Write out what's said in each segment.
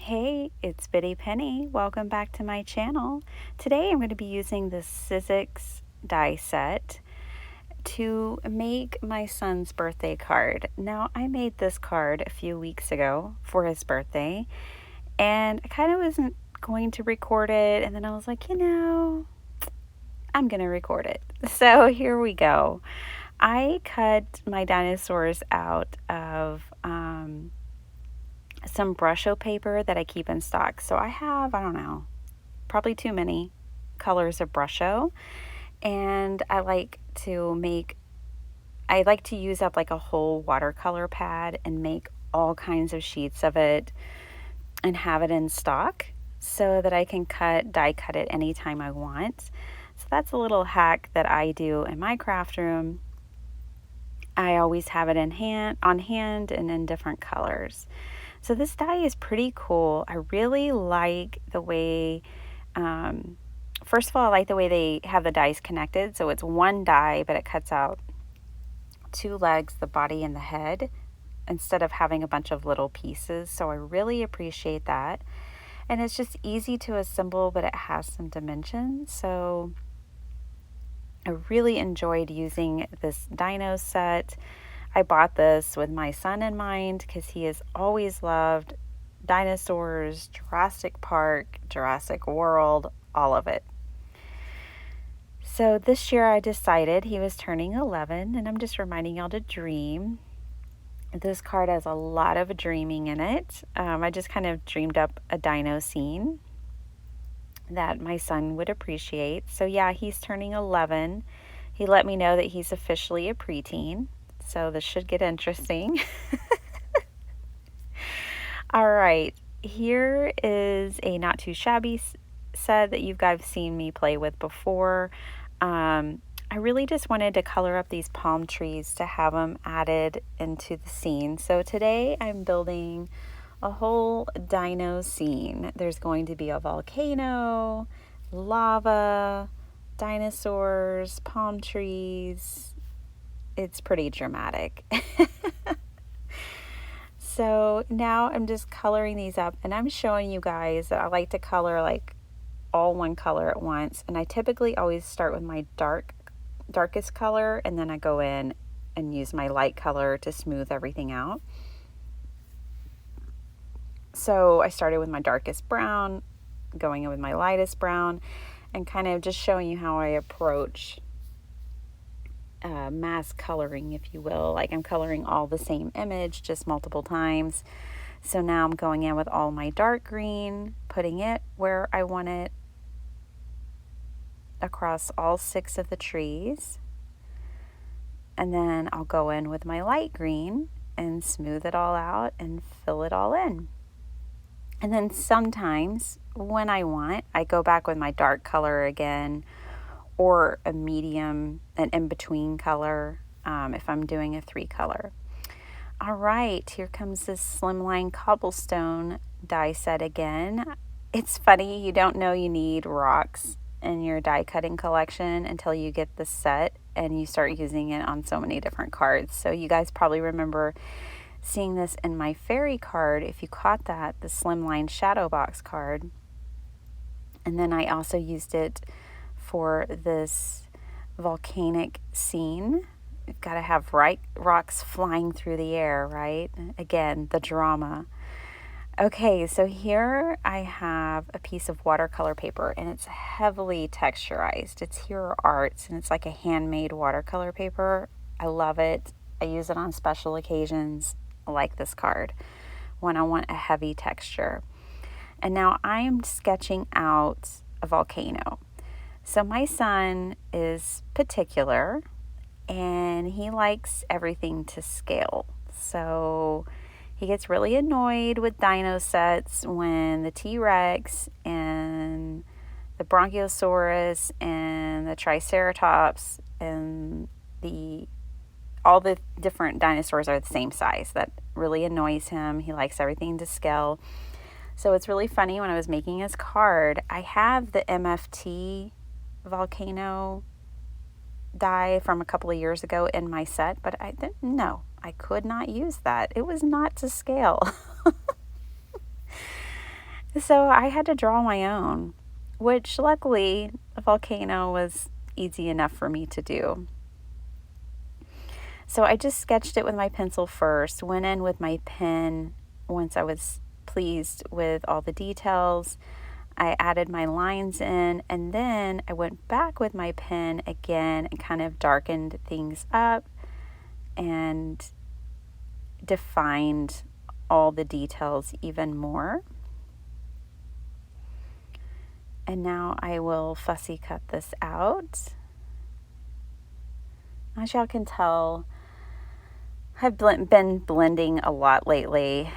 Hey, it's Bitty Penny. Welcome back to my channel. Today I'm going to be using the Sizzix die set to make my son's birthday card. Now, I made this card a few weeks ago for his birthday, and I kind of wasn't going to record it, and then I was like, I'm going to record it. So here we go. I cut my dinosaurs out of some Brusho paper that I keep in stock. So I have, I don't know, probably too many colors of Brusho. And I like to use up like a whole watercolor pad and make all kinds of sheets of it and have it in stock so that I can die cut it anytime I want. So that's a little hack that I do in my craft room. I always have it on hand and in different colors. So this die is pretty cool. I really like the way, first of all, I like the way they have the dies connected. So it's one die, but it cuts out two legs, the body and the head, instead of having a bunch of little pieces. So I really appreciate that. And it's just easy to assemble, but it has some dimensions. So I really enjoyed using this dino set. I bought this with my son in mind because he has always loved dinosaurs, Jurassic Park, Jurassic World, all of it. So this year I decided he was turning 11, and I'm just reminding y'all to dream. This card has a lot of dreaming in it. I just kind of dreamed up a dino scene that my son would appreciate. So yeah, he's turning 11. He let me know that he's officially a preteen. So this should get interesting. All right, here is a not too shabby set that you guys seen me play with before. I really just wanted to color up these palm trees to have them added into the scene. So today I'm building a whole dino scene. There's going to be a volcano, lava, dinosaurs, palm trees. It's pretty dramatic. So now I'm just coloring these up, and I'm showing you guys that I like to color like all one color at once. And I typically always start with my darkest color, and then I go in and use my light color to smooth everything out. So I started with my darkest brown, going in with my lightest brown, and kind of just showing you how I approach mass coloring, if you will. Like I'm coloring all the same image just multiple times. So now I'm going in with all my dark green, putting it where I want it across all 6 of the trees. And then I'll go in with my light green and smooth it all out and fill it all in. And then sometimes when I want, I go back with my dark color again, or a medium, an in-between color, if I'm doing a 3 color. All right, here comes this slimline cobblestone die set again. It's funny, you don't know you need rocks in your die cutting collection until you get the set and you start using it on so many different cards. So you guys probably remember seeing this in my fairy card, if you caught that, the slimline shadow box card. And then I also used it for this volcanic scene. You've got to have rocks flying through the air, right? Again, the drama. Okay, so here I have a piece of watercolor paper, and it's heavily texturized. It's Hero Arts, and it's like a handmade watercolor paper. I love it. I use it on special occasions like this card when I want a heavy texture. And now I'm sketching out a volcano. So my son is particular, and he likes everything to scale. So he gets really annoyed with dino sets when the T-Rex and the Bronchiosaurus and the Triceratops and all the different dinosaurs are the same size. That really annoys him. He likes everything to scale. So it's really funny, when I was making his card, I have the MFT volcano die from a couple of years ago in my set, but I could not use that. It was not to scale. So I had to draw my own, which luckily a volcano was easy enough for me to do. So I just sketched it with my pencil first, went in with my pen once I was pleased with all the details. I added my lines in, and then I went back with my pen again and kind of darkened things up and defined all the details even more. And now I will fussy cut this out. As y'all can tell, I've been blending a lot lately,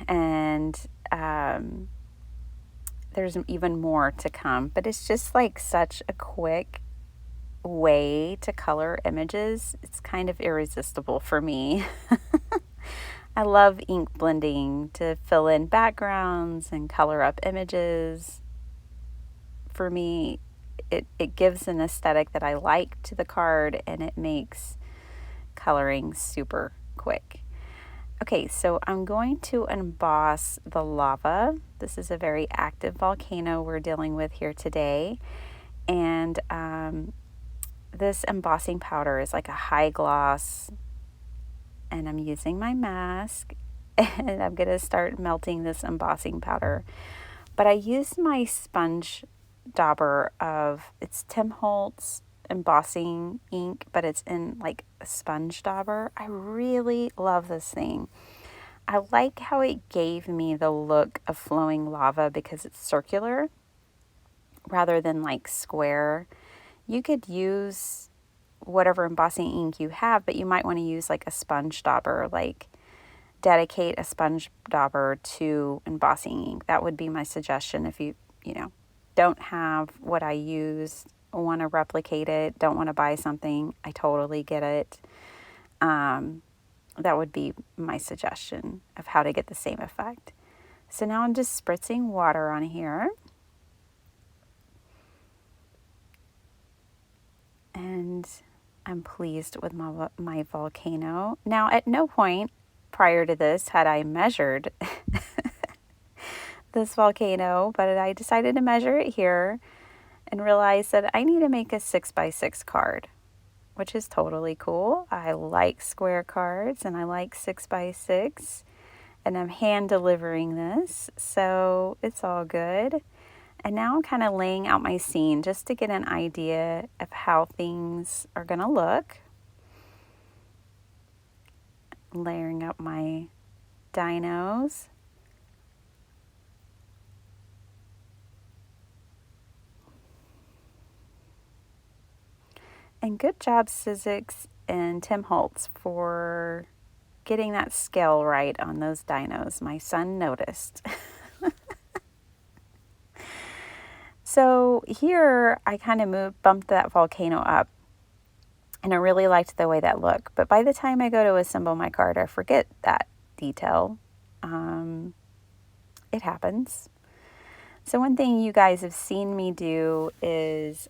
and there's even more to come, but it's just like such a quick way to color images. It's kind of irresistible for me. I love ink blending to fill in backgrounds and color up images. For me, it gives an aesthetic that I like to the card, and it makes coloring super quick. Okay, so I'm going to emboss the lava. This is a very active volcano we're dealing with here today. And this embossing powder is like a high gloss. And I'm using my mask. And I'm going to start melting this embossing powder. But I used my sponge dauber it's Tim Holtz embossing ink, but it's in like a sponge dauber. I really love this thing. I like how it gave me the look of flowing lava because it's circular rather than like square. You could use whatever embossing ink you have, but you might want to use like a sponge dauber, like dedicate a sponge dauber to embossing ink. That would be my suggestion if you don't have what I use, want to replicate it, don't want to buy something. I totally get it. That would be my suggestion of how to get the same effect. So now I'm just spritzing water on here. And I'm pleased with my volcano. Now, at no point prior to this had I measured this volcano, but I decided to measure it here and realized that I need to make a 6x6 card, which is totally cool. I like square cards and I like 6x6, and I'm hand delivering this, so it's all good. And now I'm kind of laying out my scene just to get an idea of how things are going to look. Layering up my dinos. And good job, Sizzix and Tim Holtz, for getting that scale right on those dinos. My son noticed. So here I kind of bumped that volcano up, and I really liked the way that looked. But by the time I go to assemble my card, I forget that detail. It happens. So one thing you guys have seen me do is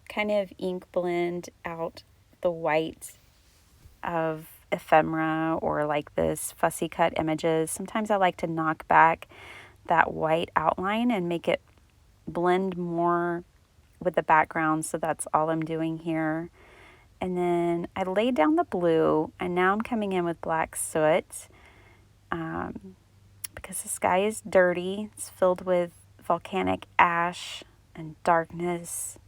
kind of ink blend out the white of ephemera or like this fussy cut images. Sometimes I like to knock back that white outline and make it blend more with the background. So that's all I'm doing here. And then I laid down the blue, and now I'm coming in with black soot because the sky is dirty. It's filled with volcanic ash and darkness.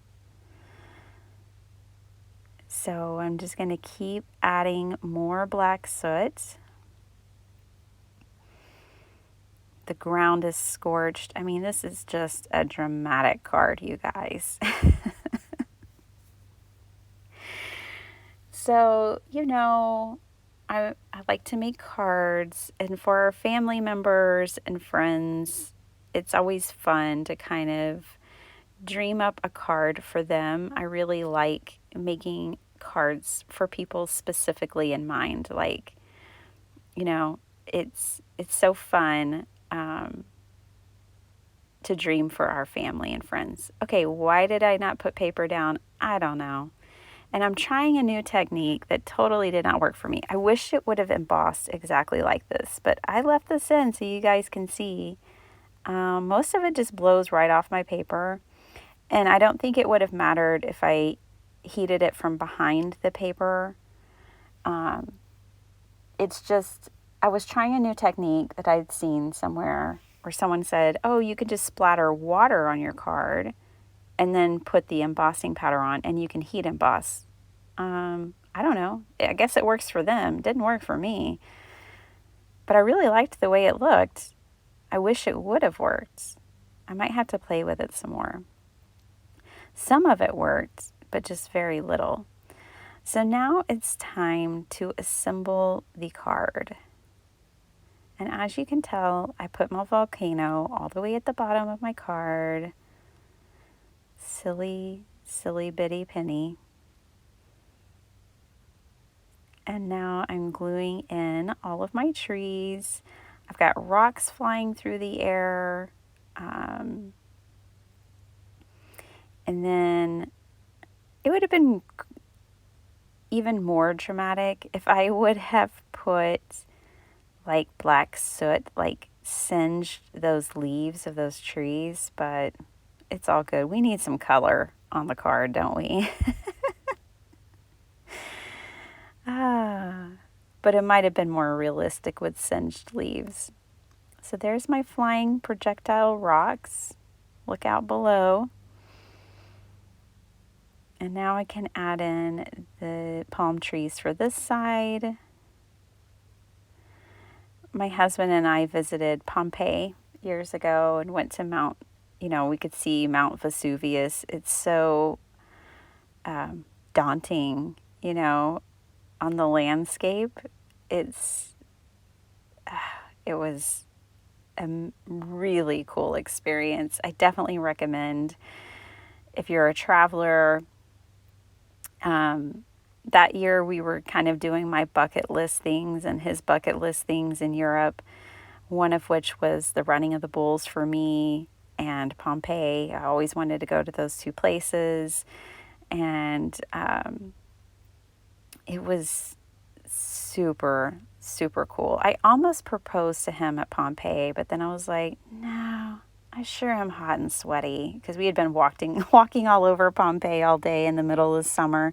So I'm just going to keep adding more black soot. The ground is scorched. I mean, this is just a dramatic card, you guys. So, I like to make cards, and for our family members and friends, it's always fun to kind of dream up a card for them. I really like making cards for people specifically in mind. Like, it's so fun to dream for our family and friends. Okay, why did I not put paper down? I don't know. And I'm trying a new technique that totally did not work for me. I wish it would have embossed exactly like this, but I left this in so you guys can see Most of it just blows right off my paper. And I don't think it would have mattered if I heated it from behind the paper. Um, it's just, I was trying a new technique that I'd seen somewhere where someone said, oh, you could just splatter water on your card and then put the embossing powder on and you can heat emboss. I don't know. I guess it works for them. It didn't work for me. But I really liked the way it looked. I wish it would have worked. I might have to play with it some more. Some of it worked, but just very little. So now it's time to assemble the card. And as you can tell, I put my volcano all the way at the bottom of my card. Silly, silly bitty penny. And now I'm gluing in all of my trees. I've got rocks flying through the air. And then it would have been even more dramatic if I would have put like black soot, like singed those leaves of those trees, but it's all good. We need some color on the card, don't we? But it might have been more realistic with singed leaves. So there's my flying projectile rocks. Look out below. And now I can add in the palm trees for this side. My husband and I visited Pompeii years ago and went to we could see Mount Vesuvius. It's so daunting, on the landscape. It was a really cool experience. I definitely recommend if you're a traveler. That year we were kind of doing my bucket list things and his bucket list things in Europe, one of which was the running of the bulls for me and Pompeii. I always wanted to go to those two places. And it was super, super cool. I almost proposed to him at Pompeii, but then I was like, no, I sure am hot and sweaty because we had been walking all over Pompeii all day in the middle of summer.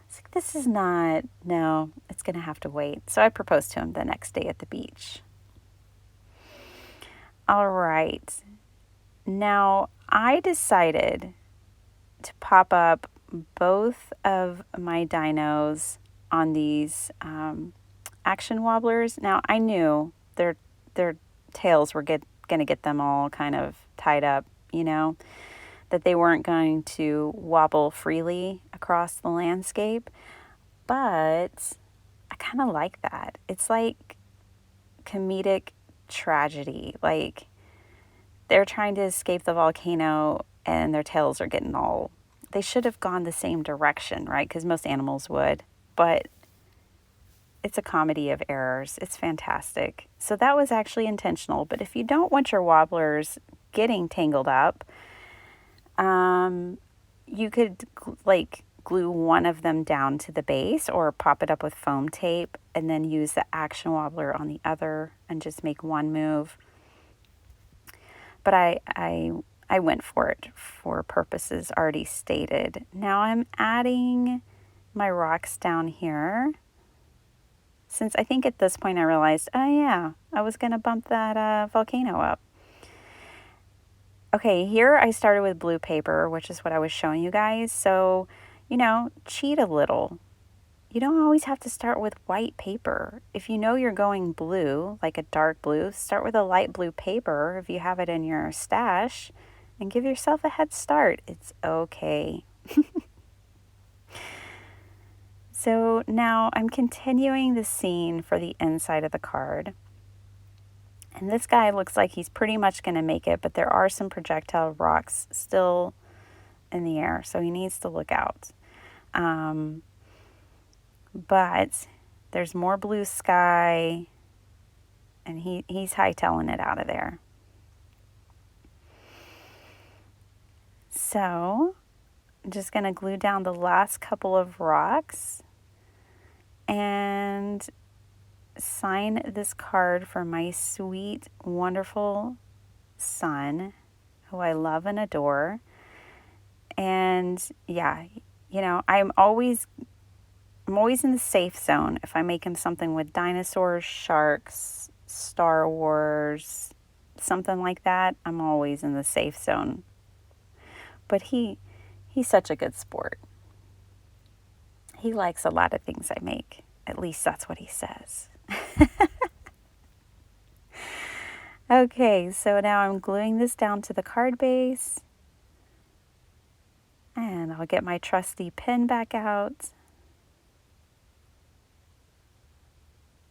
It's like, this is not, no, it's going to have to wait. So I proposed to him the next day at the beach. All right. Now I decided to pop up both of my dinos on these action wobblers. Now I knew their tails were going to get them all kind of tied up, that they weren't going to wobble freely across the landscape. But I kind of like that. It's like comedic tragedy. Like they're trying to escape the volcano and their tails are getting all... They should have gone the same direction, right? Because most animals would. But it's a comedy of errors. It's fantastic. So that was actually intentional. But if you don't want your wobblers getting tangled up, you could glue one of them down to the base or pop it up with foam tape and then use the action wobbler on the other and just make one move. But I went for it for purposes already stated. Now I'm adding my rocks down here. Since I think at this point I realized, oh yeah, I was going to bump that volcano up. Okay, here I started with blue paper, which is what I was showing you guys. So, cheat a little. You don't always have to start with white paper. If you know you're going blue, like a dark blue, start with a light blue paper if you have it in your stash and give yourself a head start. It's okay. So now I'm continuing the scene for the inside of the card. And this guy looks like he's pretty much going to make it, but there are some projectile rocks still in the air, so he needs to look out. But there's more blue sky, and he's hightailing it out of there. So I'm just going to glue down the last couple of rocks and sign this card for my sweet, wonderful son, who I love and adore. And yeah, you know, I'm always in the safe zone if I'm making something with dinosaurs, sharks, Star Wars, something like that. I'm always in the safe zone. But he's such a good sport. He likes a lot of things I make. At least that's what he says. Okay, so now I'm gluing this down to the card base. And I'll get my trusty pen back out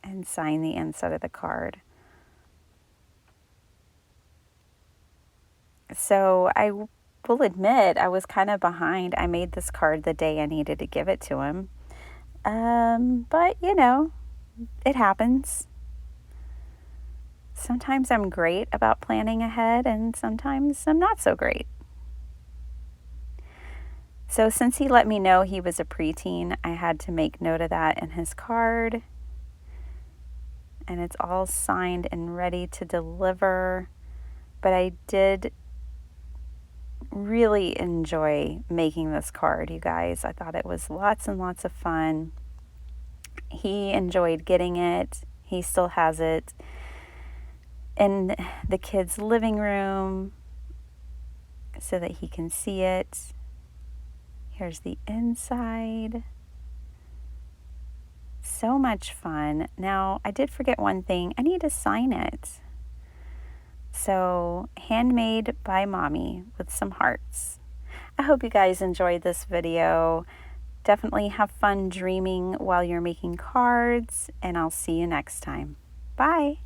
and sign the inside of the card. So I will admit I was kind of behind. I made this card the day I needed to give it to him. But, you know, it happens. Sometimes I'm great about planning ahead, and sometimes I'm not so great. So since he let me know he was a preteen, I had to make note of that in his card. And it's all signed and ready to deliver. But I did really enjoy making this card, you guys. I thought it was lots and lots of fun. He enjoyed getting it. He still has it in the kids' living room so that he can see it. Here's the inside. So much fun. Now, I did forget one thing. I need to sign it. So, handmade by Mommy with some hearts. I hope you guys enjoyed this video. Definitely have fun dreaming while you're making cards, and I'll see you next time. Bye.